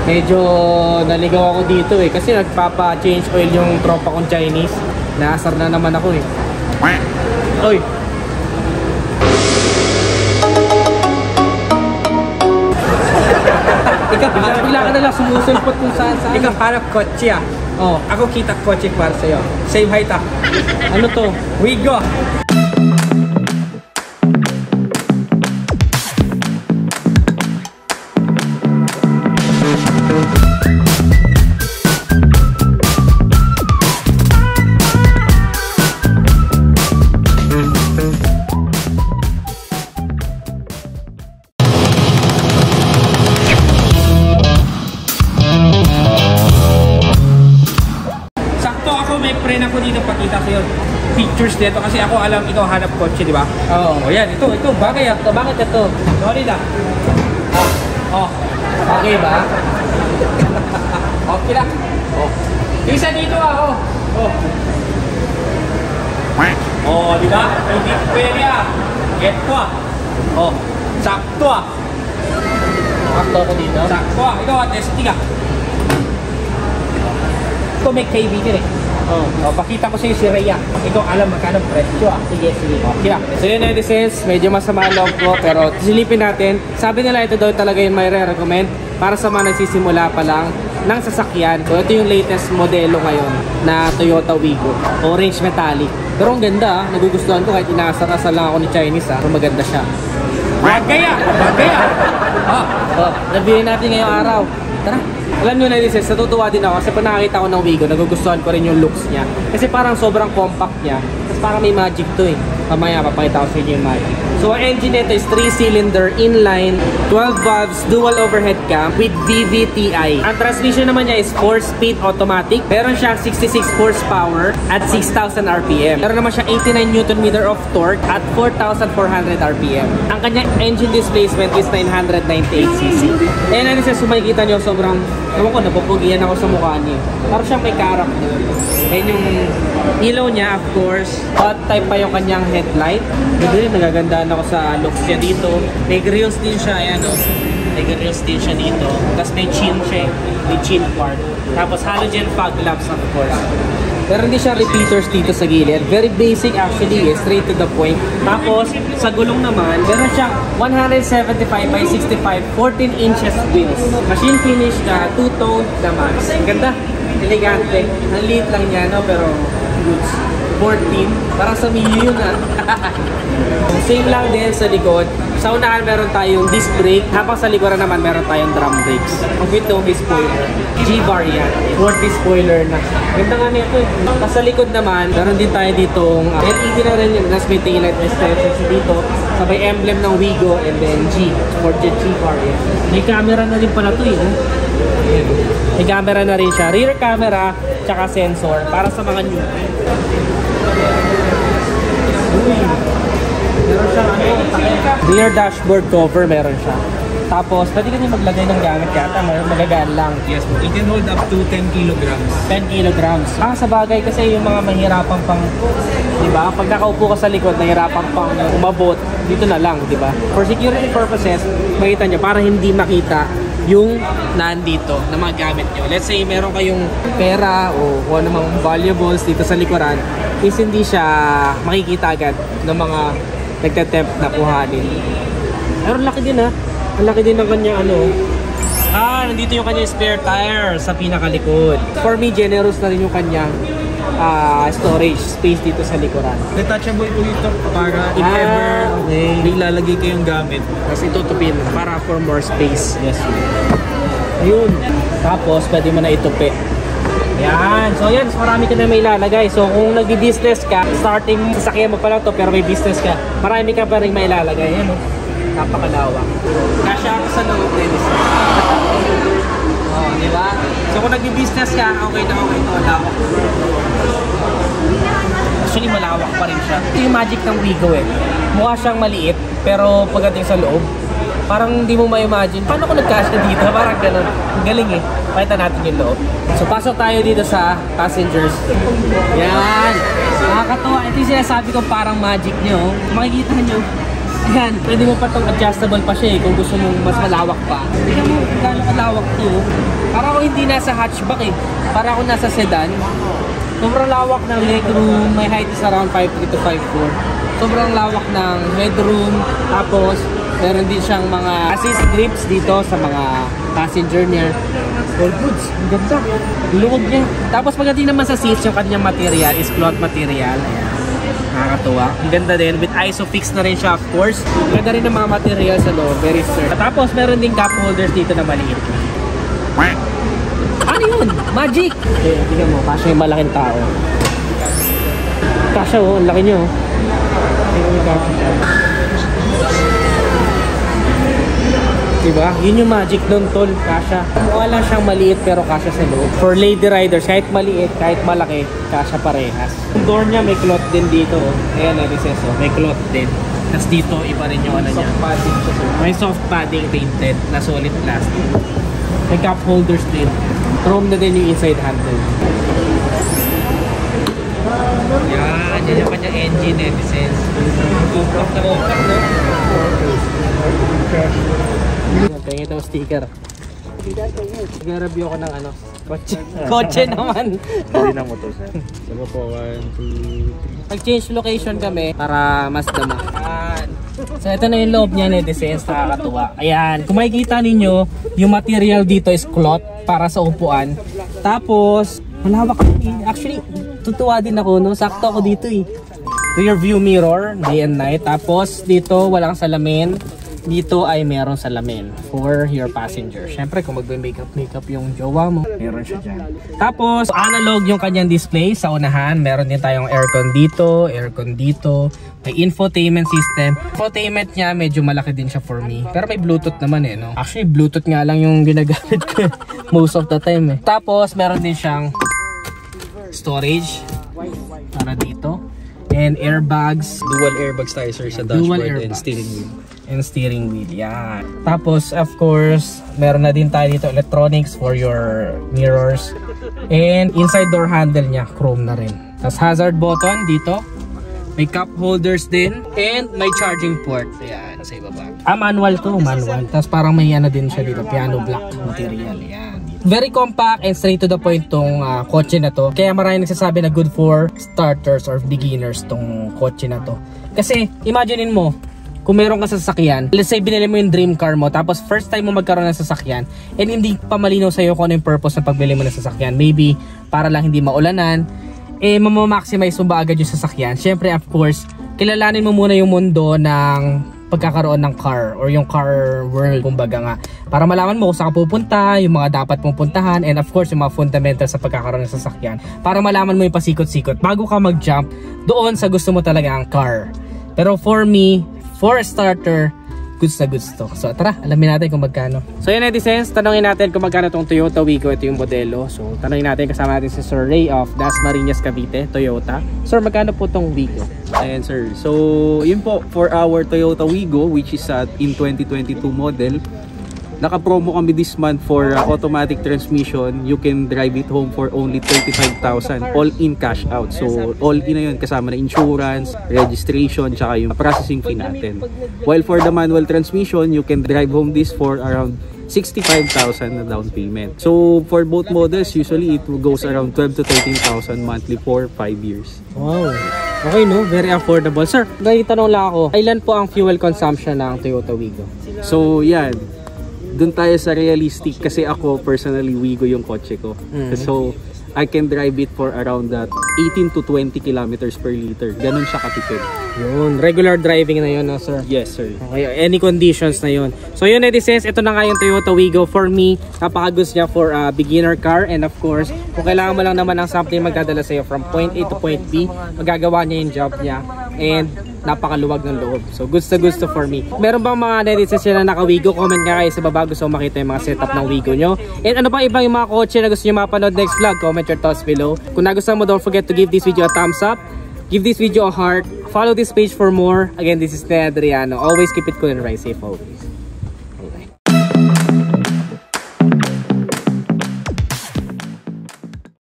Medyo naligaw ako dito eh. Kasi nagpapa-change oil yung tropa kong Chinese. Naasar na naman ako eh. Oy! Ikaw, bigla ka nalang sumusulpot kung saan. Ikaw hanap kotse ah. Oh. Ako kita kotse para sa'yo. Same height ah. Ano to? Wigo! Friend ako dito pakita sa'yo pictures dito kasi ako alam ikaw hanap kotse, di ba? Oo. O yan, ito bagay ah. Bakit ito? Sorry na. Oh. Okay ba? Okay lang. Oh. Isa dito ako. Oh. Oh, di ba? Hindi pwede ah. Get ko ah. Oh. Sakto ah. Sakto ako dito? Sakto ah. Ikaw at S3 ah. Ito may KBT eh. Oh. O, pakita ko sa'yo si Rhea. Ikaw alam magkano presyo ah. Sige. Okay. So yun, netizens, medyo masama ang loob ko, pero silipin natin. Sabi nila ito daw talaga yung may re-recommend para sa mga nagsisimula pa lang ng sasakyan. So ito yung latest modelo ngayon na Toyota Wigo. Orange metallic. Pero ang ganda ah. Nagugustuhan ko kahit inaasar-asar lang ako ni Chinese ah. Pero maganda siya. Bagay ah. Oh, nabili natin ngayong araw. Tara. Alam nyo na netizens, natutuwa din ako kasi pag nakakita ko ng Wigo, nagugustuhan ko rin yung looks niya. Kasi parang sobrang compact niya. Tapos parang may magic to eh. Mamaya papakita ko sa inyo yung magic. So ang engine nito is 3-cylinder inline, 12 valves, dual overhead cam with VVTi. Ang transmission naman niya is 4-speed automatic. Meron siyang 66 horsepower at 6,000 RPM. Meron naman siyang 89 Nm of torque at 4,400 RPM. Ang kanyang engine displacement is 998cc. And ano siya, sumakikita nyo, sobrang, ewan ko, napupugian ako sa mukha niya. Parang siyang may character. Ayun yung ilaw niya, of course. Hot type pa yung kanyang headlight. Hindi, nagagandaan ako sa looks niya dito. May grills din siya, ayan o. May grills din siya dito. Tapos may chin siya, may chin part. Tapos halogen fog lamps, of course. Pero hindi siya repeaters dito sa gilid. Very basic actually, straight to the point. Tapos, sa gulong naman, meron siyang 175 by 65, 14 inches wheels. Machine finish na, two-tone naman. Ang ganda, elegante. Ang liit lang niya, no? Pero goods. 14. Parang sa Mio yun ah. Same lang din sa likod. Sa unahan meron tayong disc brake. Habang sa likuran naman meron tayong drum brakes. Ang ito may spoiler. G-variant. 40 spoiler na. Ganda nga nito eh. Tapos sa likod naman, meron din tayo ditong LED na rin yun. Tapos may taillight extensions dito. Sabay emblem ng Wigo and then G. For the G-variant. May camera na rin pala ito eh. May camera na rin siya. Rear camera, tsaka sensor. Para sa mga newbie. Meron siya rear dashboard cover, meron siya. Tapos, pwede ka niya maglagay ng gamit yata, magagaan lang. Yes, it can hold up to 10 kilograms. 10 kilograms. Sa bagay kasi yung mga mahirapan pang, di ba? Pag nakaupo ka sa likod, nahirapan pang umabot, dito na lang, di ba? For security purposes, makita nyo, para hindi makita yung nandito na mga gamit nyo. Let's say, meron kayong pera o kung anumang valuables dito sa likuran, is hindi siya makikita agad ng mga nagtatempt na kuhanin. Pero laki din ha. Ang laki din ng kanya ano. Nandito yung kanya spare tire sa pinakalikod. For me, generous na rin yung kanyang storage space dito sa likuran. Detachable po ito para if ever may lalagay kayong gamit. Tapos itutupin para for more space. Yes. Ayun. Tapos pwede mo na itupi. Yan. So yan, marami ka na may ilalagay. So kung nagbi-business ka, starting sasakyan mo pa lang to pero may business ka, marami ka pa rin may ilalagay. Yan o. Napakalawak. Kasya ako sa loob din. Oh, di ba? So kung nagbi-business ka, okay na okay to. Lawak. Actually, malawak pa rin siya. Ito yung magic ng Wigo eh. Mukha siyang maliit, pero pagdating sa loob, parang hindi mo ma-imagine. Paano ko nagkasya dito? Parang ganun. Ang galing eh. Pakita natin yung loob. So, pasok tayo dito sa passengers. Yan. Nakakatuwa. Ito yung sinasabi ko parang magic nyo. Makikita nyo. Yan. Pwede mo pa itong adjustable pa siya eh. Kung gusto mong mas malawak pa. Tingnan mo gano'ng kalawak to. Para ako hindi nasa hatchback eh. Para ako nasa sedan. Sobrang lawak ng legroom. My height is around 5'3" to 5'4". Sobrang lawak ng headroom. Tapos, meron din siyang mga assist grips dito sa mga passenger niya. All goods. Ang ganda. Luwag niya. Tapos pagdating naman sa seats, yung kanyang material is cloth material. Ayan. Nakakatuwa. Ang ganda din. With ISOFIX na rin siya, of course. Ganda rin ng mga material sa loob. Very sturdy. Tapos meron din cup holders dito na maliit. Ano yun? Magic! Okay, tingnan mo. Kasya yung malaking tao. Kasya oh. Ang laki niyo oh. Tingnan mo kasya. Diba? Yun yung magic doon, tol. Kasya. Mukha lang siyang maliit pero kasya sa loob. For lady riders, kahit maliit, kahit malaki, kasya parehas. Yung door niya may cloth din dito. Ayan, recess oh. May cloth din. Tapos dito, iba rin yung ano niya. Soft padding siya. May soft padding painted na solid plastic. May cup holders din. Chrome na din yung inside handle. Yan, yan yung kanyang engine eh. Compact na compact, no? Tingin ito sticker. Nag-review ako ng ano, kotse. Kotse naman. Hindi na motor sir. Diba po, 1, 2, 3. Nag-change location kami para mas dama. So ito na yung loob niya, netizens, nakakatuwa. Ayan, kung makikita ninyo, yung material dito is cloth para sa upuan. Tapos, malawak din. Actually, tutuwa din ako, no? Sakto ako dito eh. Rear view mirror, day and night. Tapos dito, walang salamin. Dito ay meron salamin for your passenger. Syempre kung magbe-makeup yung jowa mo, meron siya dyan. Tapos analog yung kanyang display sa unahan. Meron din tayong aircon dito. May infotainment system. Infotainment niya medyo malaki din siya for me. Pero may Bluetooth naman eh, no? Actually Bluetooth nga lang yung ginagamit ko most of the time eh. Tapos meron din siyang storage para dito. And airbags. Dual airbags tayo sir sa dashboard and steering wheel. And steering wheel, yeah. Tapos, of course, meron na din tayo dito electronics for your mirrors. And inside door handle niya, chrome na rin. Tapos hazard button dito. May cup holders din. And may charging port. Ayan, sa ibaba. Manual to, manual. Tapos parang may ano din siya dito, piano black material. Ayan. Very compact and straight to the point tong kotse na to. Kaya maraming nagsasabi na good for starters or beginners tong kotse na to. Kasi, imaginein mo, kung meron ka sa sasakyan, let's say binili mo yung dream car mo, tapos first time mo magkaroon ng sasakyan, and hindi pa malinaw sa'yo kung ano yung purpose ng pagbili mo ng sasakyan. Maybe, para lang hindi maulanan, eh mamamaximize mo ba agad yung sasakyan? Siyempre, of course, kilalanin mo muna yung mundo ng pagkakaroon ng car or yung car world, kumbaga nga. Para malaman mo kung saan ka pupunta, yung mga dapat mong puntahan, and of course, yung mga fundamentals sa pagkakaroon ng sasakyan. Para malaman mo yung pasikot-sikot bago ka mag-jump doon sa gusto mo talaga ang car. Pero for me, for a starter, goods na goods to. So tara, alamin natin kung magkano. So yun, netizens, tanongin natin kung magkano itong Toyota Wigo. Ito yung modelo. So tanongin natin, kasama natin si Sir Ray of Dasmariñas, Cavite, Toyota. Sir, magkano po itong Wigo? Ayan sir. So yun po, for our Toyota Wigo, which is in 2022 model, naka-promo kami this month for automatic transmission. You can drive it home for only 35,000 all in cash out. So all in na yun, kasama na insurance, registration, tsaka yung processing fee natin. While for the manual transmission, you can drive home this for around 65,000 na down payment. So for both models, usually it goes around 12 to 13,000 monthly for 5 years. Wow. Okay no, very affordable. Sir, may tanong lang ako, ilan po ang fuel consumption ng Toyota Wigo? So yan, doon tayo sa realistic kasi ako personally Wigo yung kotse ko. So I can drive it for around 18 to 20 kilometers per liter. Ganun siya katipid. Yun, regular driving na yun, no, sir? Yes, sir. Okay, any conditions na yun. So yun, netizens, ito na nga yung Toyota Wigo. For me, napaka-goods niya for a beginner car. And of course, kung kailangan mo lang naman ng something magdadala sa'yo from point A to point B, magagawa niya yung job niya. And napakaluwag ng loob. So goods to for me. Meron bang mga netizens na naka-Wigo? Comment nga kayo sa baba. Gusto mo makita yung mga setup ng Wigo nyo. And ano pa ibang yung mga kotse na gusto nyo mapanood next vlog? Comment your thoughts below. Kung nagustuhan mo, don't forget to give this video a thumbs up. Give this video a heart. Follow this page for more. Again, this is Ted Adriano. Always keep it cool and ride safe always.